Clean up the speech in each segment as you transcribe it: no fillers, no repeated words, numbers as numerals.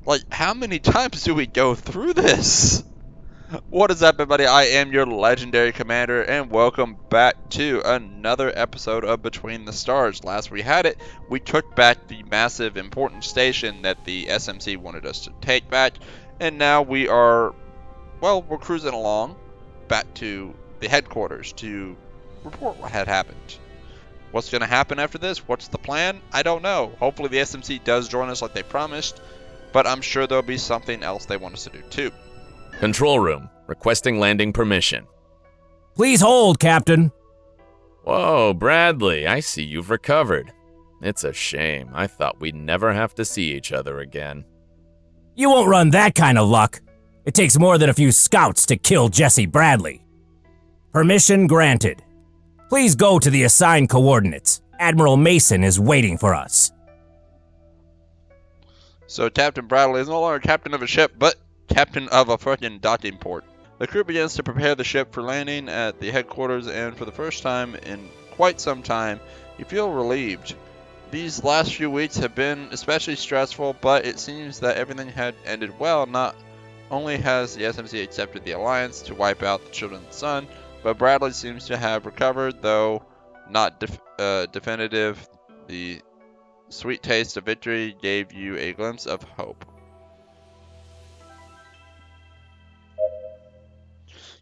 Like, how many times do we go through this? What is up, everybody? I am your legendary commander, and welcome back to another episode of Between the Stars. Last we had it, we took back the massive, important station that the SMC wanted us to take back, and now we are, well, we're cruising along back to the headquarters to report what had happened. What's going to happen after this? What's the plan? I don't know. Hopefully the SMC does join us like they promised, but I'm sure there'll be something else they want us to do too. Control room, requesting landing permission. Please hold, Captain. Whoa, Bradley, I see you've recovered. It's a shame. I thought we'd never have to see each other again. You won't run that kind of luck. It takes more than a few scouts to kill Jesse Bradley. Permission granted. Please go to the assigned coordinates. Admiral Mason is waiting for us. So Captain Bradley is no longer captain of a ship, but captain of a fucking docking port. The crew begins to prepare the ship for landing at the headquarters, and for the first time in quite some time, you feel relieved. These last few weeks have been especially stressful, but it seems that everything had ended well. Not only has the SMC accepted the alliance to wipe out the Children of the Sun, but Bradley seems to have recovered, though not definitive. The sweet taste of victory gave you a glimpse of hope.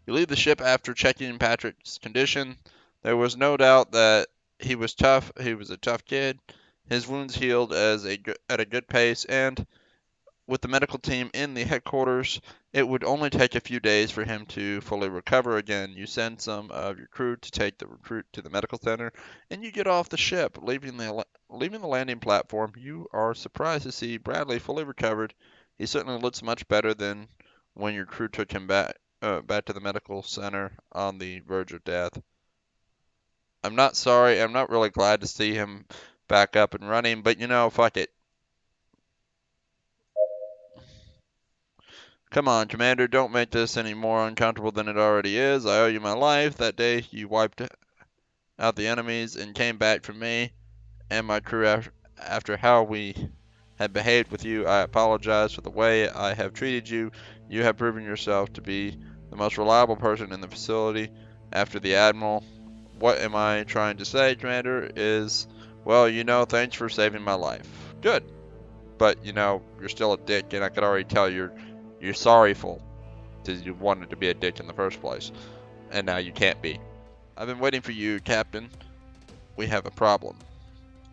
You leave the ship after checking Patrick's condition. There was no doubt that he was tough. He was a tough kid. His wounds healed at a good pace, and with the medical team in the headquarters, it would only take a few days for him to fully recover again. You send some of your crew to take the recruit to the medical center, and you get off the ship. Leaving the landing platform, you are surprised to see Bradley fully recovered. He certainly looks much better than when your crew took him back to the medical center on the verge of death. I'm not sorry. I'm not really glad to see him back up and running, but fuck it. Come on, Commander, don't make this any more uncomfortable than it already is. I owe you my life. That day you wiped out the enemies and came back for me and my crew after how we had behaved with you. I apologize for the way I have treated you. You have proven yourself to be the most reliable person in the facility after the Admiral. What am I trying to say, Commander, is, well, thanks for saving my life. Good. But, you're still a dick, and I could already tell you're sorryful because you wanted to be a dick in the first place, and now you can't be. I've been waiting for you, Captain. We have a problem.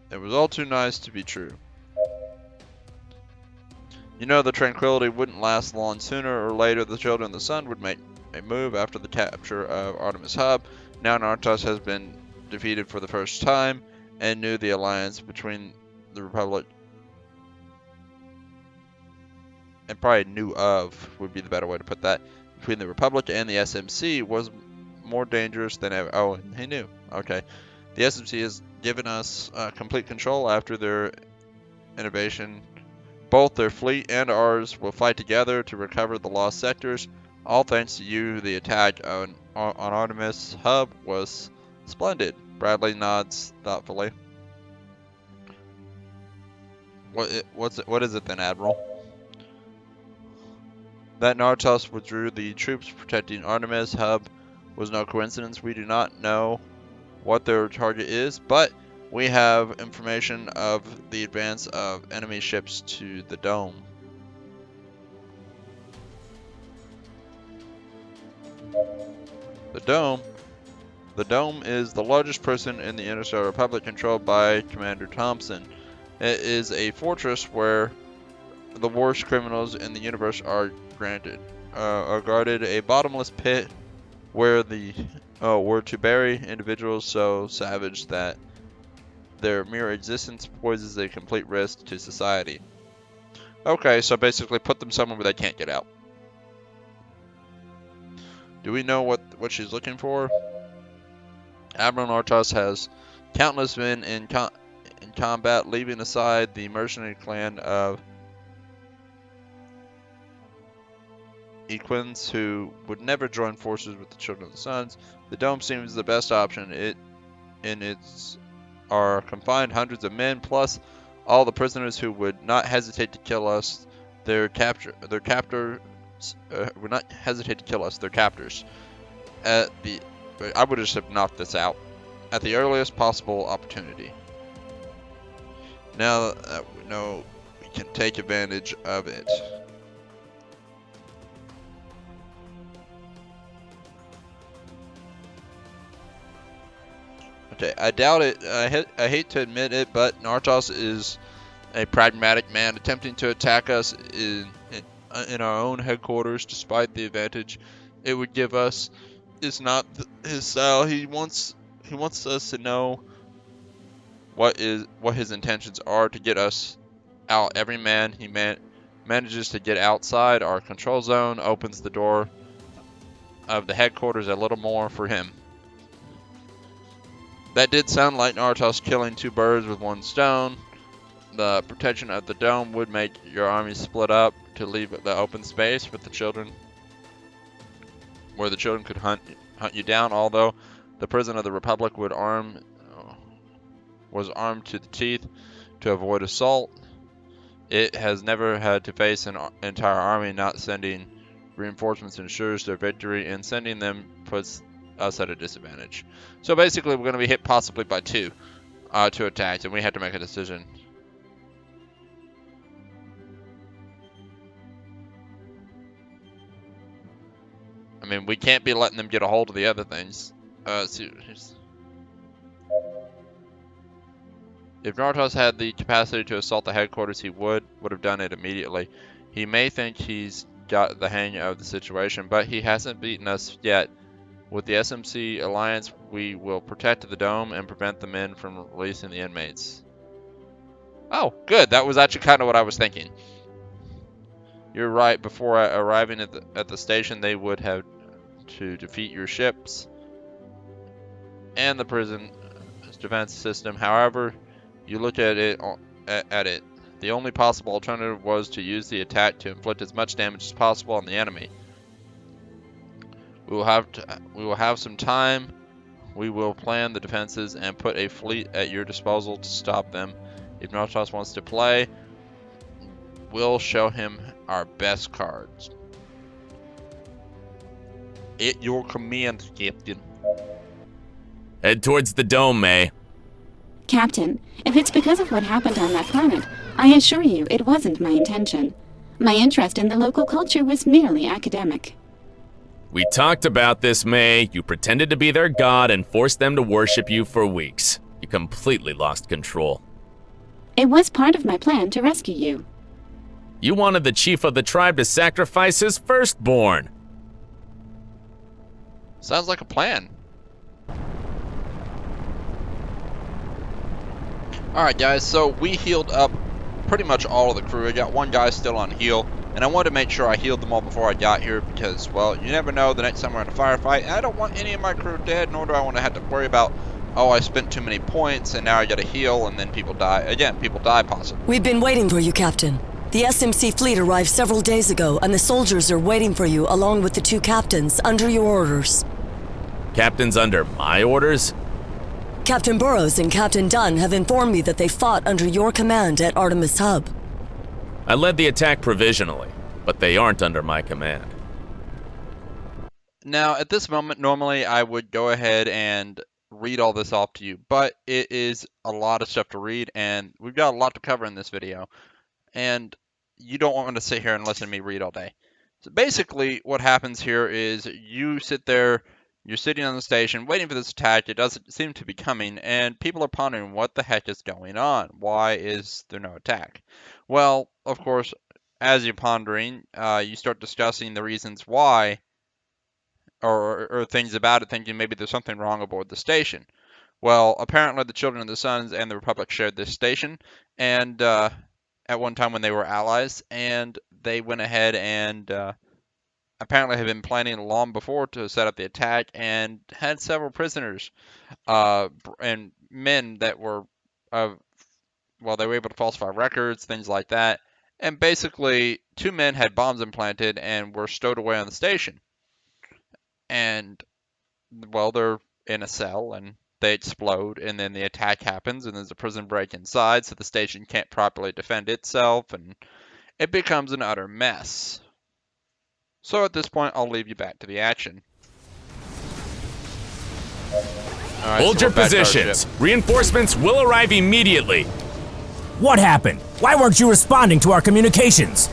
It was all too nice to be true. The Tranquility wouldn't last long. Sooner or later, the Children of the Sun would make a move after the capture of Artemis Hub. Now Nartos has been defeated for the first time, and knew the alliance between the Republic, and probably knew of would be the better way to put that, between the Republic and the SMC was more dangerous than ever. Oh, and he knew. Okay. The SMC has given us complete control after their innovation. Both their fleet and ours will fight together to recover the lost sectors. All thanks to you, the attack on Artemis Hub was splendid. Bradley nods thoughtfully. What is it then, Admiral? That Nartos withdrew the troops protecting Artemis Hub was no coincidence. We do not know what their target is, but we have information of the advance of enemy ships to the Dome. The Dome is the largest prison in the Interstellar Republic, controlled by Commander Thompson. It is a fortress where the worst criminals in the universe are guarded, a bottomless pit where were to bury individuals so savage that their mere existence poses a complete risk to society. Okay, so basically put them somewhere where they can't get out. Do we know what she's looking for? Admiral Nartos has countless men in combat, leaving aside the mercenary clan of Equins, who would never join forces with the Children of the Suns. The Dome seems the best option. Its are confined hundreds of men, plus all the prisoners who would not hesitate to kill us. Their captors would not hesitate to kill us. Their captors. I would just have knocked this out at the earliest possible opportunity. Now that we know we can take advantage of it. Okay, I doubt it. I hate to admit it, but Nartos is a pragmatic man attempting to attack us in our own headquarters, despite the advantage it would give us. Is not his style. He wants us to know what his intentions are to get us out. Every man he manages to get outside our control zone opens the door of the headquarters a little more for him. That did sound like Naruto's killing two birds with one stone. The protection of the dome would make your army split up to leave the open space with the children, where the children could hunt you down. Although the prison of the Republic was armed to the teeth to avoid assault, it has never had to face an entire army. Not sending reinforcements ensures their victory, and sending them puts us at a disadvantage. So basically, we're going to be hit possibly by two attacks, and we have to make a decision. I mean, we can't be letting them get a hold of the other things. If Naruto's had the capacity to assault the headquarters, he would have done it immediately. He may think he's got the hang of the situation, but he hasn't beaten us yet. With the SMC alliance, we will protect the dome and prevent the men from releasing the inmates. Oh, good. That was actually kind of what I was thinking. You're right. Before arriving at the station, they would have to defeat your ships and the prison defense system. However, you look at it. The only possible alternative was to use the attack to inflict as much damage as possible on the enemy. We will have some time. We will plan the defenses and put a fleet at your disposal to stop them. If Naruto wants to play, we'll show him our best cards. At your command, Captain. Head towards the dome, May. Captain, if it's because of what happened on that planet, I assure you it wasn't my intention. My interest in the local culture was merely academic. We talked about this, May. You pretended to be their god and forced them to worship you for weeks. You completely lost control. It was part of my plan to rescue you. You wanted the chief of the tribe to sacrifice his firstborn. Sounds like a plan. Alright guys, so we healed up pretty much all of the crew. I got one guy still on heal, and I wanted to make sure I healed them all before I got here because, well, you never know the next time we're in a firefight. I don't want any of my crew dead, nor do I want to have to worry about, oh, I spent too many points and now I gotta heal and then people die. Again, people die possibly. We've been waiting for you, Captain. The SMC fleet arrived several days ago, and the soldiers are waiting for you along with the two captains under your orders. Captains under my orders? Captain Burrows and Captain Dunn have informed me that they fought under your command at Artemis Hub. I led the attack provisionally, but they aren't under my command. Now, at this moment, normally I would go ahead and read all this off to you, but it is a lot of stuff to read, and we've got a lot to cover in this video, and you don't want to sit here and listen to me read all day. So basically, what happens here is you sit there, you're sitting on the station waiting for this attack. It doesn't seem to be coming, and people are pondering what the heck is going on. Why is there no attack? Well, of course, as you're pondering, you start discussing the reasons why, or things about it, thinking maybe there's something wrong aboard the station. Well, apparently the Children of the Suns and the Republic shared this station, and at one time when they were allies, and they went ahead and apparently had been planning long before to set up the attack and had several prisoners and men that were, well, they were able to falsify records, things like that. And basically, two men had bombs implanted and were stowed away on the station. And, well, they're in a cell and they explode, and then the attack happens, and there's a prison break inside, so the station can't properly defend itself, and it becomes an utter mess. So at this point, I'll leave you back to the action. Alright, Hold so your we're back to our positions. ship. Reinforcements will arrive immediately. What happened? Why weren't you responding to our communications?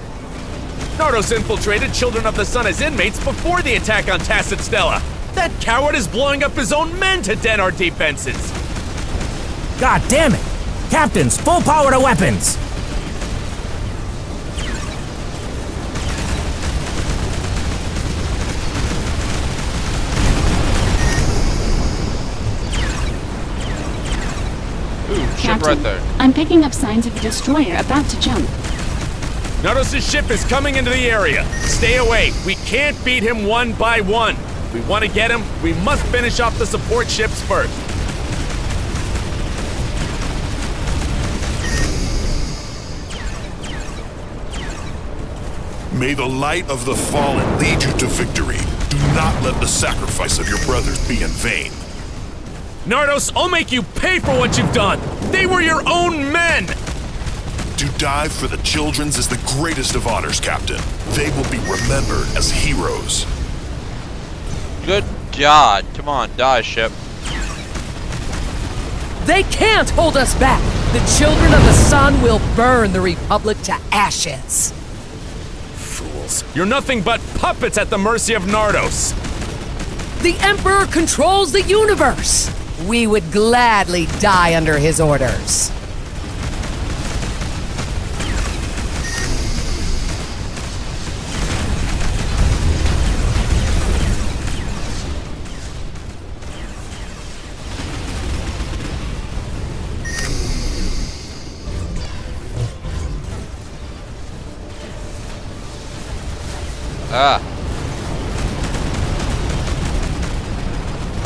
Nardos infiltrated Children of the Sun as inmates before the attack on Tacit Stella. That coward is blowing up his own men to dent our defenses. God damn it! Captains, full power to weapons! Ooh, ship Captain, right there. I'm picking up signs of a destroyer about to jump. Nardos' ship is coming into the area. Stay away. We can't beat him one by one. If we want to get him, we must finish off the support ships first. May the light of the fallen lead you to victory. Do not let the sacrifice of your brothers be in vain. Nardos, I'll make you pay for what you've done. They were your own men. To die for the children's is the greatest of honors, Captain. They will be remembered as heroes. Good God. Come on, die, ship. They can't hold us back! The Children of the Sun will burn the Republic to ashes! Fools. You're nothing but puppets at the mercy of Nardos. The Emperor controls the universe! We would gladly die under his orders. Ah.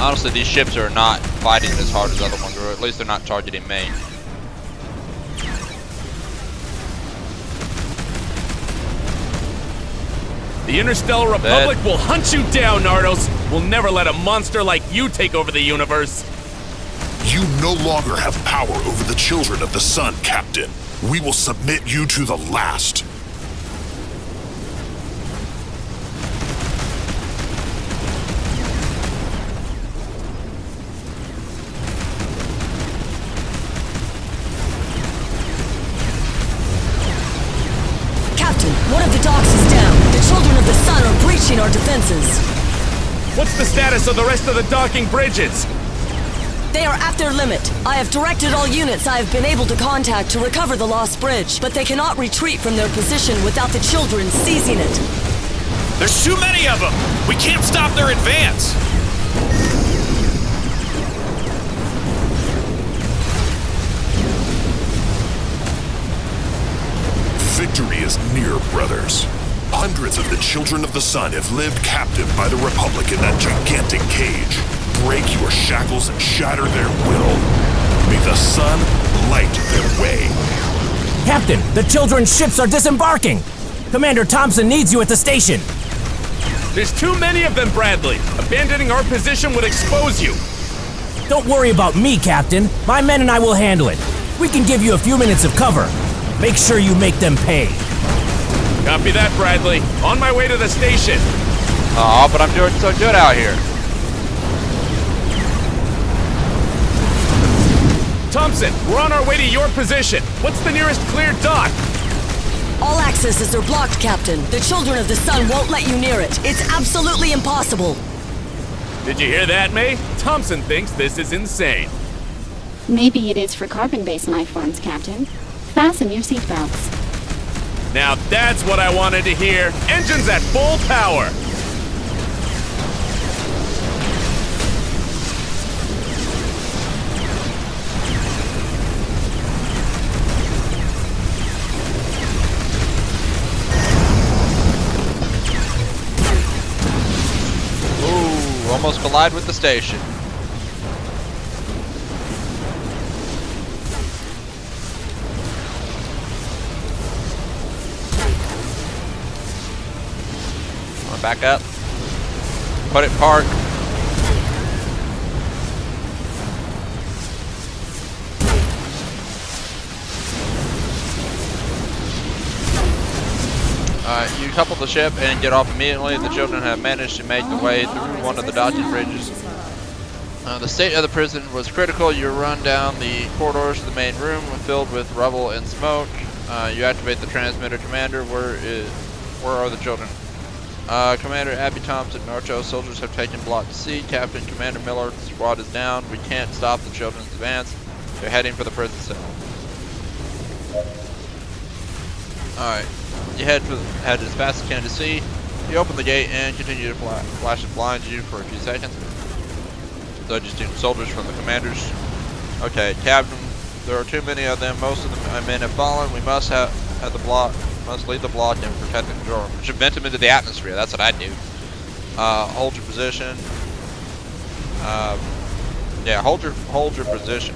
Honestly, these ships are not fighting as hard as other ones, or at least they're not targeting me. The Interstellar Republic will hunt you down, Nardos. We'll never let a monster like you take over the universe. You no longer have power over the children of the sun, Captain. We will submit you to the last. Captain, one of the docks is down. The Children of the Sun are breaching our defenses. What's the status of the rest of the docking bridges? They are at their limit. I have directed all units I have been able to contact to recover the lost bridge, but they cannot retreat from their position without the children seizing it. There's too many of them! We can't stop their advance! Victory is near, brothers. Hundreds of the Children of the Sun have lived captive by the Republic in that gigantic cage. Break your shackles and shatter their will. May the sun light their way. Captain, the children's ships are disembarking! Commander Thompson needs you at the station! There's too many of them, Bradley. Abandoning our position would expose you. Don't worry about me, Captain. My men and I will handle it. We can give you a few minutes of cover. Make sure you make them pay. Copy that, Bradley. On my way to the station. Aw, but I'm doing so good out here. Thompson, we're on our way to your position. What's the nearest cleared dock? All accesses are blocked, Captain. The Children of the Sun won't let you near it. It's absolutely impossible. Did you hear that, May? Thompson thinks this is insane. Maybe it is for carbon-based life forms, Captain. Fasten your seatbelts. Now that's what I wanted to hear. Engines at full power. Ooh, almost collide with the station. Back up. Put it park. Alright, you couple the ship and get off immediately. The children have managed to make the way through one of the docking bridges. The state of the prison was critical. You run down the corridors to the main room filled with rubble and smoke. You activate the transmitter. Commander, where are the children? Commander Abby Thompson, Nacho, soldiers have taken Block C. Captain Commander Miller, the squad is down. We can't stop the children's advance. They're heading for the prison cell. Alright, you head as fast as you can to C. You open the gate and continue to flash it blind you for a few seconds. So just soldiers from the commanders. Okay, Captain, there are too many of them. Most of the men have fallen. We must lead the block and protect the control room. We should vent them into the atmosphere. That's what I do. Hold your position. Yeah, hold your position.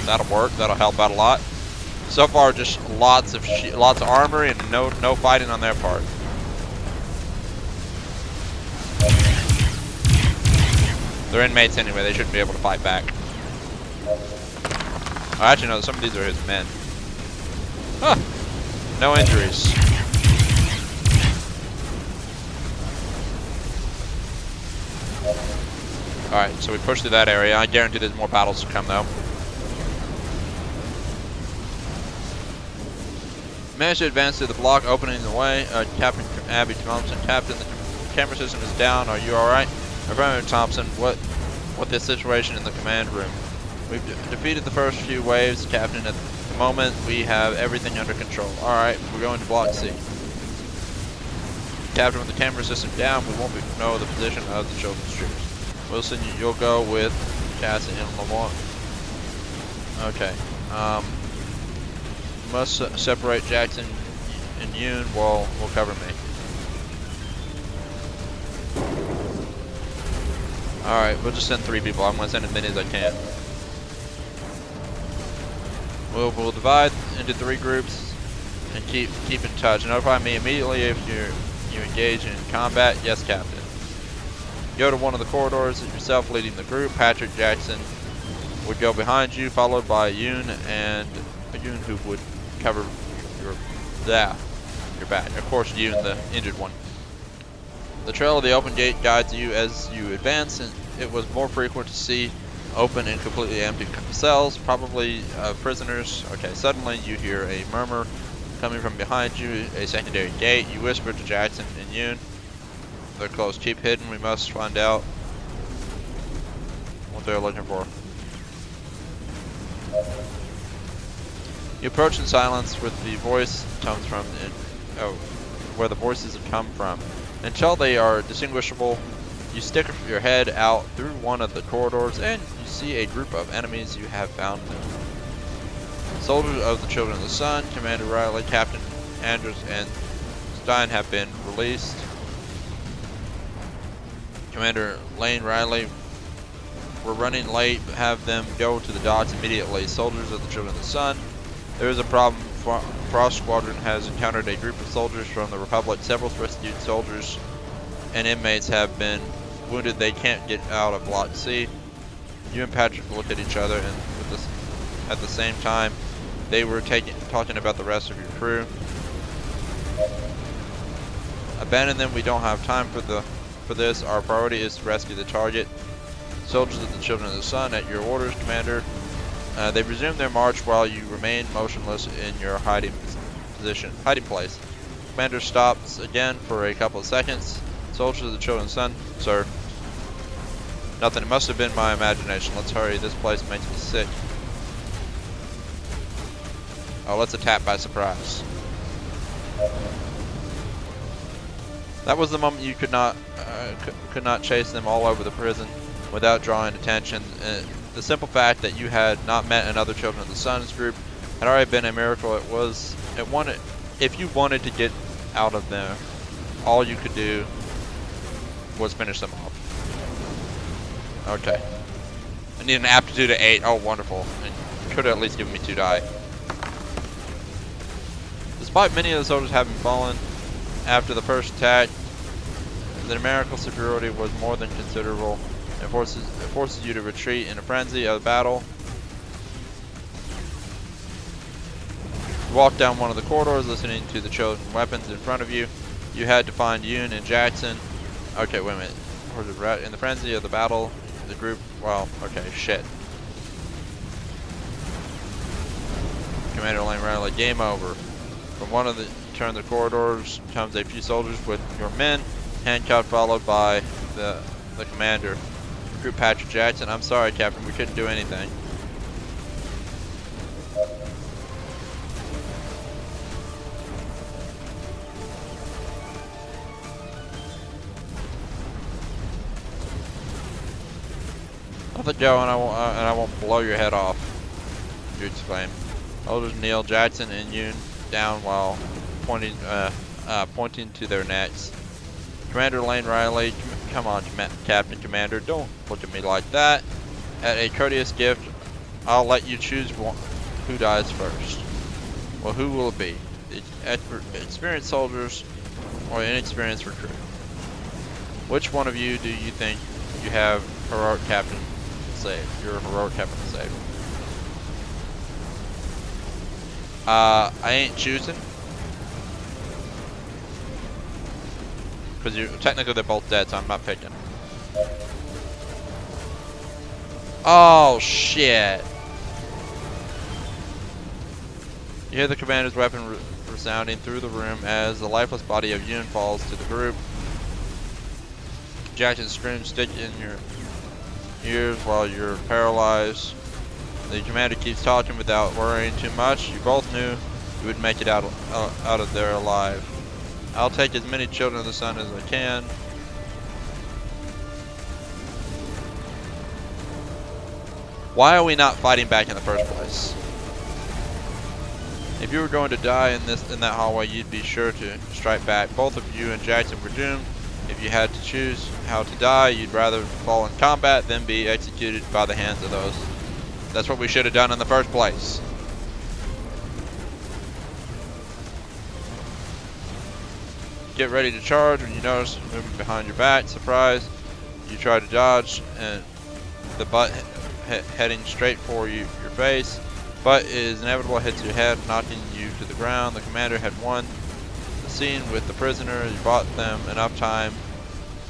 That'll work. That'll help out a lot. So far, just lots of armor and no fighting on their part. They're inmates anyway. They shouldn't be able to fight back. Oh, actually, no. Some of these are his men. Huh. No injuries. All right. So we push through that area. I guarantee there's more battles to come though. Managed to advance to the block, opening the way. Captain Abby Thompson, Captain, the camera system is down. Are you alright? Affirmative, Thompson. What the situation in the command room? We've defeated the first few waves, Captain. At the moment, we have everything under control. Alright, we're going to Block C. Captain, with the camera system down, we won't know the position of the children's troops. Wilson, you'll go with Cassie and Lamont. Okay. Must separate Jackson and Yoon will cover me. Alright, we'll just send 3 people. I'm going to send as many as I can. We'll divide into 3 groups and keep in touch. Notify me immediately if you engage in combat. Yes, Captain. Go to one of the corridors yourself, leading the group. Patrick Jackson would go behind you, followed by Yoon and Yoon who would cover your back. Of course, Yoon, the injured one. The trail of the open gate guides you as you advance, and it was more frequent to see open and completely empty cells, probably prisoners. Okay, suddenly you hear a murmur coming from behind you, a secondary gate. You whisper to Jackson and Yoon. They're close. Keep hidden. We must find out what they're looking for. You approach in silence with the voice comes from, where the voices have come from. Until they are distinguishable, you stick your head out through one of the corridors and you see a group of enemies you have found. Soldiers of the Children of the Sun, Commander Riley, Captain Andrews, and Stein have been released. Commander Lane Riley, we're running late. Have them go to the docks immediately. Soldiers of the Children of the Sun, there is a problem. Frost Squadron has encountered a group of soldiers from the Republic. Several rescued soldiers and inmates have been wounded. They can't get out of Block C. You and Patrick look at each other, and at the same time, they were talking about the rest of your crew. Abandon them. We don't have time for this. Our priority is to rescue the target. Soldiers of the Children of the Sun, at your orders, Commander. They resume their march while you remain motionless in your hiding place. Commander stops again for a couple of seconds. Soldiers of the Children of the Sun, sir. Nothing. It must have been my imagination. Let's hurry. This place makes me sick. Oh, let's attack by surprise. That was the moment you could not chase them all over the prison without drawing attention. The simple fact that you had not met another Children of the Sun's group had already been a miracle. If you wanted to get out of them, all you could do was finish them off. Okay. I need an aptitude of 8. Oh, wonderful. And could at least give me 2 die. Despite many of the soldiers having fallen after the first attack, the numerical superiority was more than considerable. It forces you to retreat in a frenzy of battle. You walked down one of the corridors, listening to the chosen weapons in front of you. You had to find Yoon and Jackson. Okay, wait a minute. In the frenzy of the battle, the group. Well, okay, shit. Commander Lane Riley, game over. From one of the turn the corridors comes a few soldiers with your men, handcuffed, followed by the commander. Group Patrick Jackson. I'm sorry, Captain, we couldn't do anything. Let it go, and I won't blow your head off. You exclaim. Soldiers kneel Jackson and Yoon down while pointing to their necks. Commander Lane Riley, come on, Captain Commander, don't look at me like that. At a courteous gift, I'll let you choose who dies first. Well, who will it be? The experienced soldiers or inexperienced recruit? Which one of you do you think you have heroic captain saved? Your heroic captain saved. I ain't choosing. Because technically they're both dead, so I'm not picking. Oh shit! You hear the commander's weapon resounding through the room as the lifeless body of Yoon falls to the group. Jackson's screams stick in your ears while you're paralyzed. The commander keeps talking without worrying too much. You both knew you would make it out of there alive. I'll take as many children of the sun as I can. Why are we not fighting back in the first place? If you were going to die in that hallway, you'd be sure to strike back. Both of you and Jackson were doomed. If you had to choose how to die, you'd rather fall in combat than be executed by the hands of those. That's what we should have done in the first place. Get ready to charge when you notice moving behind your back. Surprise! You try to dodge, and the butt heading straight for your face. Butt is inevitable, hits your head, knocking you to the ground. The commander had won the scene with the prisoner. You bought them enough time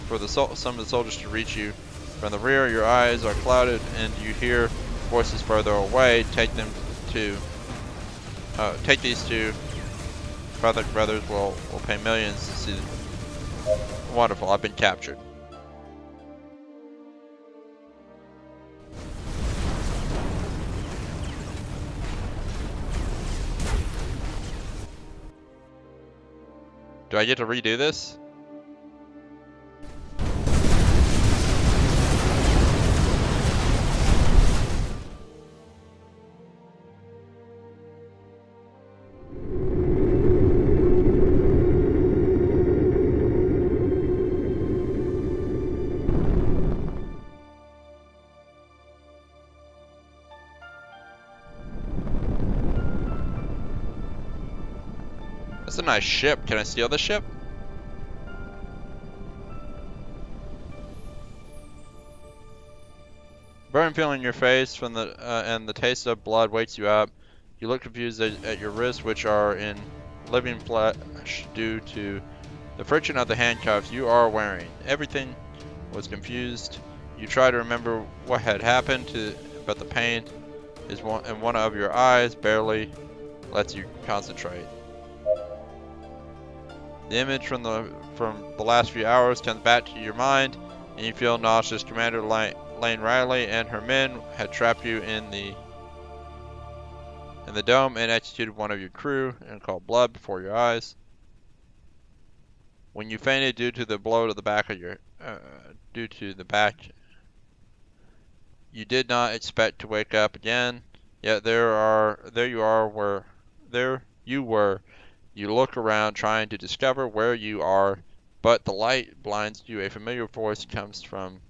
for some of the soldiers to reach you from the rear. Your eyes are clouded, and you hear voices further away. Take these two. Brothers will pay millions to see them. Wonderful, I've been captured. Do I get to redo this? That's a nice ship. Can I steal the ship? Burn feeling your face from and the taste of blood wakes you up. You look confused at your wrists, which are in living flesh due to the friction of the handcuffs you are wearing. Everything was confused. You try to remember what had happened, but the pain is in one of your eyes barely lets you concentrate. The image from the last few hours comes back to your mind, and you feel nauseous. Commander Lane Riley and her men had trapped you in the dome and executed one of your crew and called blood before your eyes. When you fainted due to the blow to the back of your you did not expect to wake up again. Yet there you were You look around trying to discover where you are, but the light blinds you. A familiar voice comes from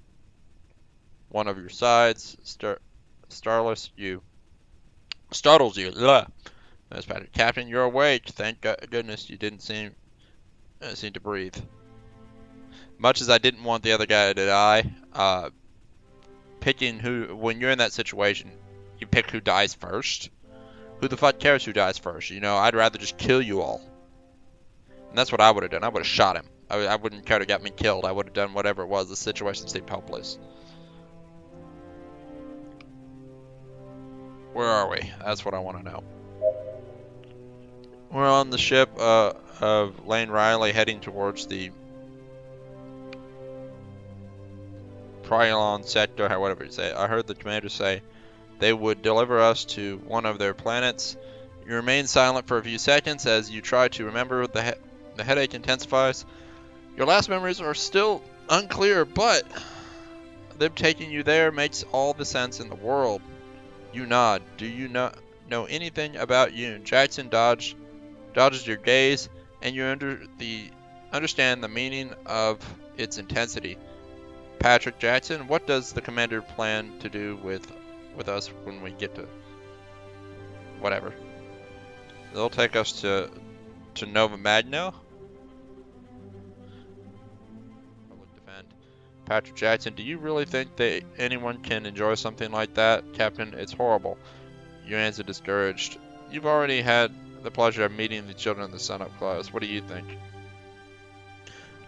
one of your sides, startles you. Ugh. That's better. Captain, you're awake. Thank goodness you didn't seem to breathe. Much as I didn't want the other guy to die, picking when you're in that situation, you pick who dies first. Who the fuck cares who dies first? You know, I'd rather just kill you all. And that's what I would have done. I would have shot him. I wouldn't care to get me killed. I would have done whatever it was. The situation seemed hopeless. Where are we? That's what I want to know. We're on the ship of Lane Riley heading towards the Prylon sector, or whatever you say. I heard the commander say they would deliver us to one of their planets. You remain silent for a few seconds as you try to remember. The headache intensifies. Your last memories are still unclear, but them taking you there makes all the sense in the world. You nod. Do you not know anything about Yoon? Jackson dodges your gaze, and you understand the meaning of its intensity. Patrick Jackson, what does the commander plan to do with us when we get to whatever? They'll take us to Nova Magna. Defend. Patrick Jackson, do you really think that anyone can enjoy something like that? Captain, it's horrible. You answer discouraged. You've already had the pleasure of meeting the children of the sun up close. What do you think?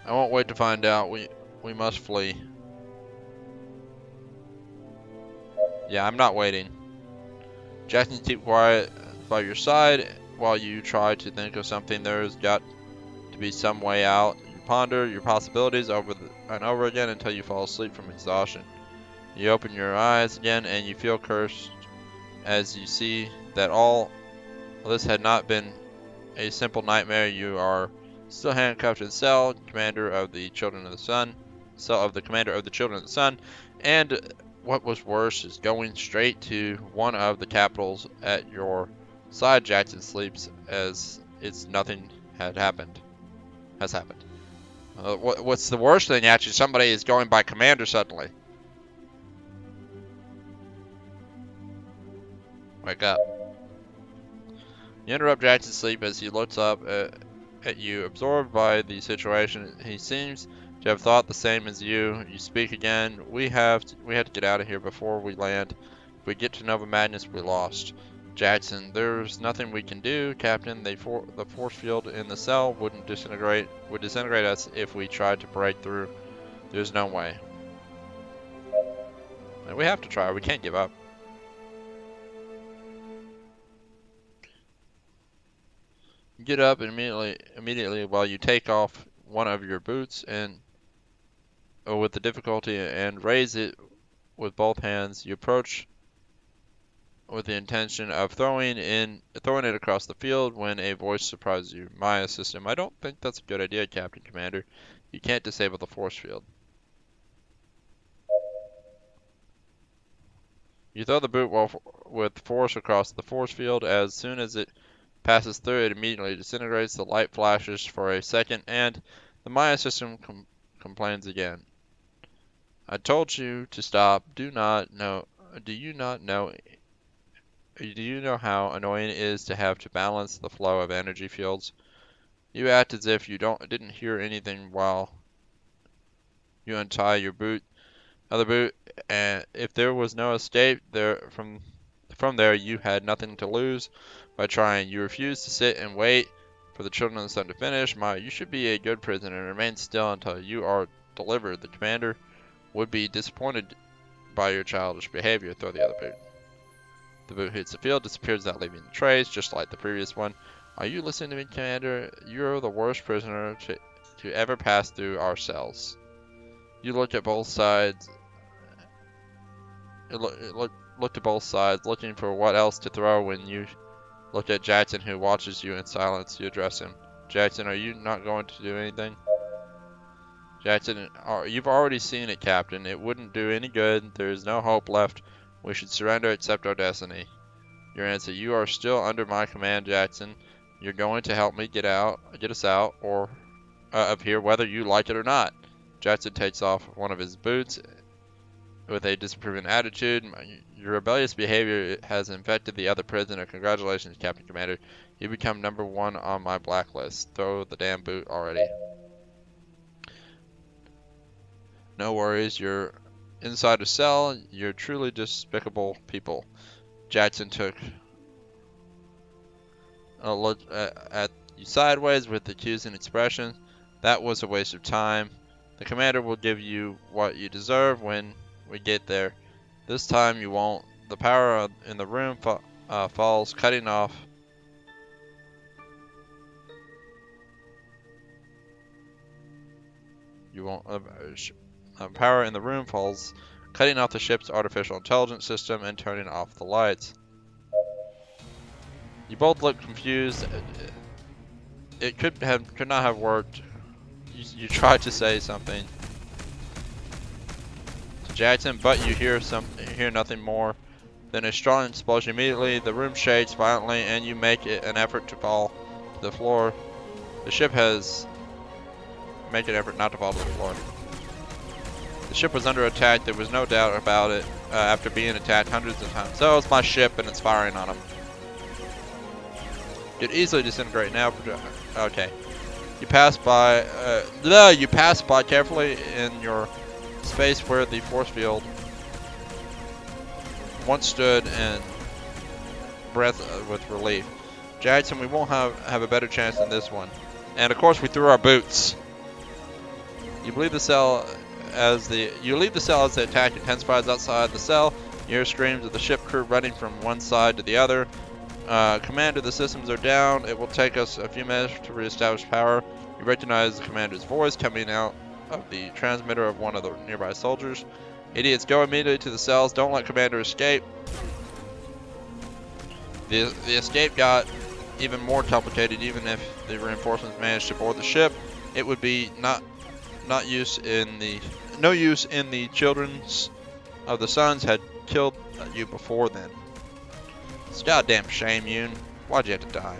I won't wait to find out. We must flee. Yeah, I'm not waiting. Jackson, keep quiet by your side while you try to think of something. There's got to be some way out. You ponder your possibilities over and over again until you fall asleep from exhaustion. You open your eyes again and you feel cursed as you see that all this had not been a simple nightmare. You are still handcuffed in cell, commander of the Children of the Sun, cell of the commander of the Children of the Sun, and what was worse is going straight to one of the capitals at your side. Jackson sleeps as it's nothing has happened. What's the worst thing? Actually, somebody is going by commander suddenly. Wake up. You interrupt Jackson's sleep as he looks up at you, absorbed by the situation. He seems to have thought the same as you. You speak again. We have to get out of here before we land. If we get to Nova Madness, we're lost. Jackson, there's nothing we can do, Captain. The force field in the cell would disintegrate us if we tried to break through. There's no way. And we have to try. We can't give up. You get up immediately while you take off one of your boots and with the difficulty and raise it with both hands. You approach with the intention of throwing it across the field when a voice surprises you. Maya system. I don't think that's a good idea, Captain Commander. You can't disable the force field. You throw the boot with force across the force field. As soon as it passes through, it immediately disintegrates. The light flashes for a second, and the Maya system complains again. I told you to stop. Do you not know how annoying it is to have to balance the flow of energy fields? You act as if you didn't hear anything while you untie your other boot, and if there was no escape from there, you had nothing to lose by trying. You refuse to sit and wait for the Children of the Sun to finish. Maya, you should be a good prisoner and remain still until you are delivered. The commander would be disappointed by your childish behavior. Throw the other boot. The boot hits the field, disappears without leaving the trace, just like the previous one. Are you listening to me, Commander? You're the worst prisoner to ever pass through our cells. You look at both sides. Look to both sides, looking for what else to throw. When you look at Jackson, who watches you in silence, you address him. Jackson, are you not going to do anything? Jackson, you've already seen it, Captain. It wouldn't do any good. There is no hope left. We should surrender, accept our destiny. Your answer, you are still under my command, Jackson. You're going to help me get us out, or of here, whether you like it or not. Jackson takes off one of his boots with a disapproving attitude. Your rebellious behavior has infected the other prisoner. Congratulations, Captain Commander. You become #1 on my blacklist. Throw the damn boot already. No worries, you're inside a cell. You're truly despicable people. Jackson took a look at you sideways with accusing expression. That was a waste of time. The commander will give you what you deserve when we get there. This time you won't. The power in the room falls, cutting off. You won't. Power in the room falls, cutting off the ship's artificial intelligence system and turning off the lights. You both look confused. It could not have worked. You tried to say something to Jackson, but you hear nothing more than a strong explosion. Immediately, the room shakes violently, and you make an effort to fall to the floor. The ship has make an effort not to fall to the floor. The ship was under attack. There was no doubt about it. After being attacked hundreds of times, so it's my ship, and it's firing on them. Could easily disintegrate now. Okay. You pass by carefully in your space where the force field once stood and breath with relief. Jackson, we won't have a better chance than this one. And of course we threw our boots. You leave the cell as the attack intensifies outside the cell. You hear screams of the ship crew running from one side to the other. Commander, the systems are down. It will take us a few minutes to reestablish power. You recognize the commander's voice coming out of the transmitter of one of the nearby soldiers. Idiots, go immediately to the cells. Don't let commander escape. The escape got even more complicated. Even if the reinforcements managed to board the ship, it would be no use in the children of the Suns had killed you before then. It's a goddamn shame, Yoon. Why'd you have to die?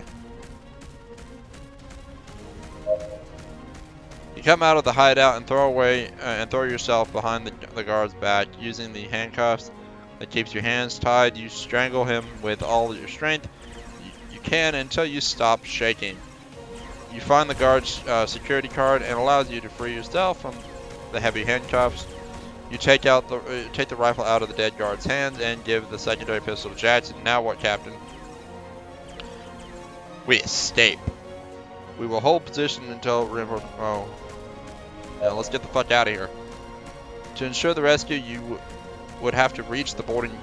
You come out of the hideout and throw yourself behind the guard's back using the handcuffs that keeps your hands tied. You strangle him with all your strength you can until you stop shaking. You find the guard's security card and allows you to free yourself from the heavy handcuffs. You take the rifle out of the dead guard's hands and give the secondary pistol to Jackson. Now what, Captain? We escape. We will hold position until reinforcements. Oh, yeah, let's get the fuck out of here. To ensure the rescue, you would have to reach the boarding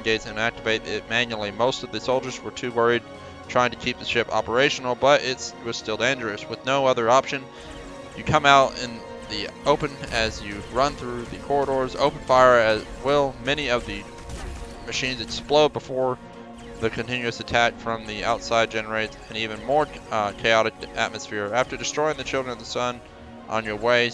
gates and activate it manually. Most of the soldiers were too worried trying to keep the ship operational, but it was still dangerous. With no other option, you come out in the open as you run through the corridors. Open fire as will. Many of the machines explode before the continuous attack from the outside generates an even more chaotic atmosphere. After destroying the children of the sun on your way,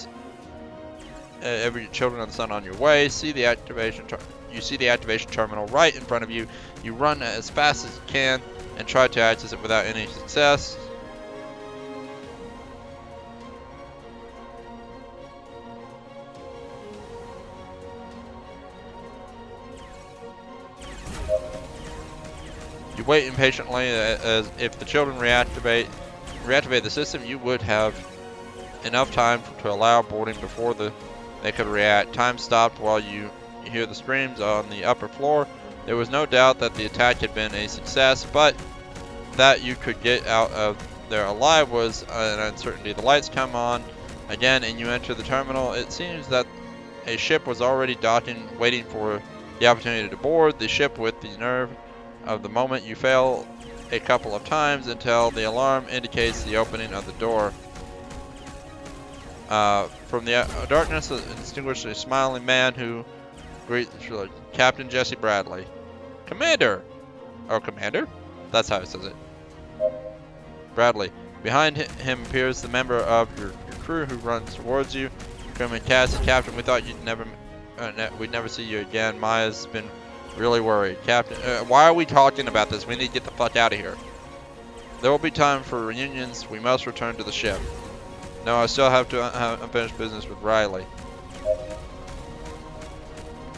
you see the activation terminal right in front of you. You run as fast as you can and try to access it without any success. You wait impatiently, as if the children reactivate the system, you would have enough time to allow boarding before they could react. Time stopped while you hear the screams on the upper floor. There was no doubt that the attack had been a success, but that you could get out of there alive was an uncertainty. The lights come on again and you enter the terminal. It seems that a ship was already docking, waiting for the opportunity to board. The ship, with the nerve of the moment, you fail a couple of times until the alarm indicates the opening of the door. From the darkness, distinguished a smiling man who greets Captain Jesse Bradley. Commander! Oh, Commander? That's how it says it. Bradley. Behind him appears the member of your crew who runs towards you. Crewman Cassie, Captain, we thought we'd never see you again. Maya's been really worried. Captain, why are we talking about this? We need to get the fuck out of here. There will be time for reunions. We must return to the ship. No, I still have to have unfinished business with Riley.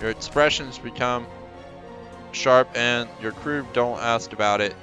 Your expressions become sharp and your crew don't ask about it.